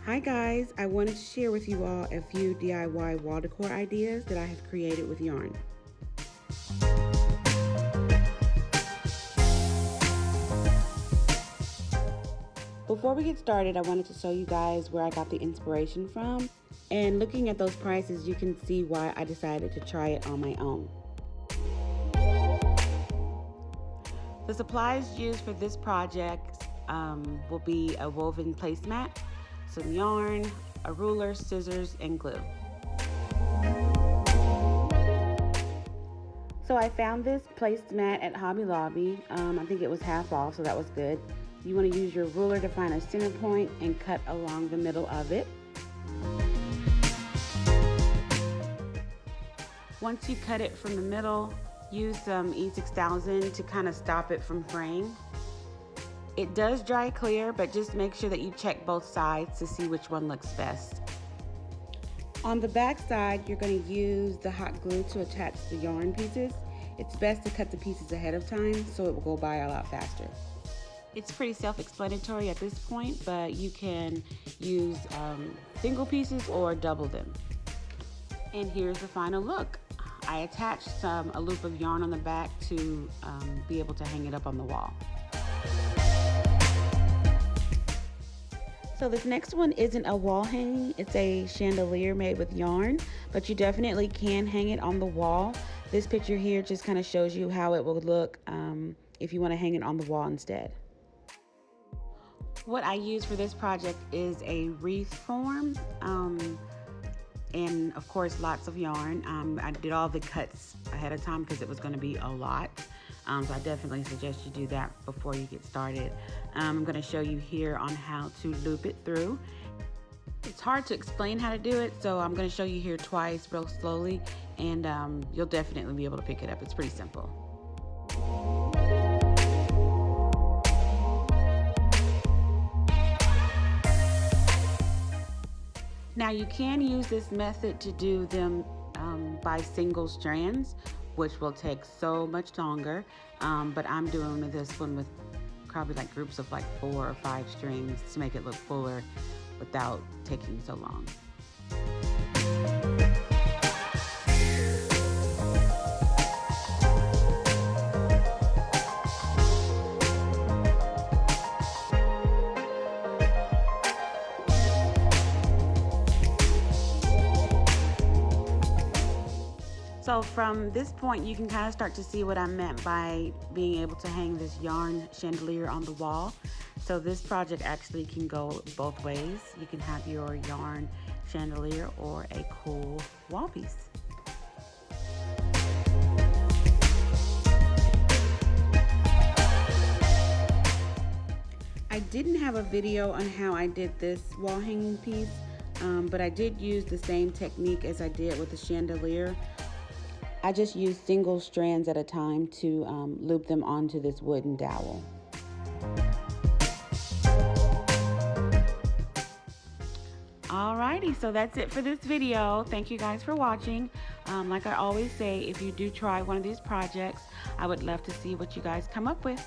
Hi guys, I wanted to share with you all a few DIY wall decor ideas that I have created with yarn. Before we get started, I wanted to show you guys where I got the inspiration from, and looking at those prices you can see why I decided to try it on my own. The supplies used for this project will be a woven placemat, some yarn, a ruler, scissors, and glue. So I found this placemat at Hobby Lobby. I think it was half off, so that was good. You want to use your ruler to find a center point and cut along the middle of it. Once you cut it from the middle, use some E6000 to kind of stop it from fraying. It does dry clear, but just make sure that you check both sides to see which one looks best. On the back side, you're going to use the hot glue to attach the yarn pieces. It's best to cut the pieces ahead of time so it will go by a lot faster. It's pretty self-explanatory at this point, but you can use single pieces or double them. And here's the final look. I attached a loop of yarn on the back to be able to hang it up on the wall. So this next one isn't a wall hanging, it's a chandelier made with yarn, but you definitely can hang it on the wall. This picture here just kind of shows you how it will look if you want to hang it on the wall instead. What I use for this project is a wreath form, and of course lots of yarn. I did all the cuts ahead of time because it was going to be a lot. So I definitely suggest you do that before you get started. I'm going to show you here on how to loop it through. It's hard to explain how to do it, so I'm going to show you here twice real slowly, and you'll definitely be able to pick it up. It's pretty simple. Now you can use this method to do them by single strands, which will take so much longer, but I'm doing this one with probably like groups of like 4 or 5 strings to make it look fuller without taking so long. So from this point, you can kind of start to see what I meant by being able to hang this yarn chandelier on the wall. So this project actually can go both ways. You can have your yarn chandelier or a cool wall piece. I didn't have a video on how I did this wall hanging piece, but I did use the same technique as I did with the chandelier. I just used single strands at a time to loop them onto this wooden dowel. Alrighty, so that's it for this video. Thank you guys for watching. Like I always say, if you do try one of these projects, I would love to see what you guys come up with.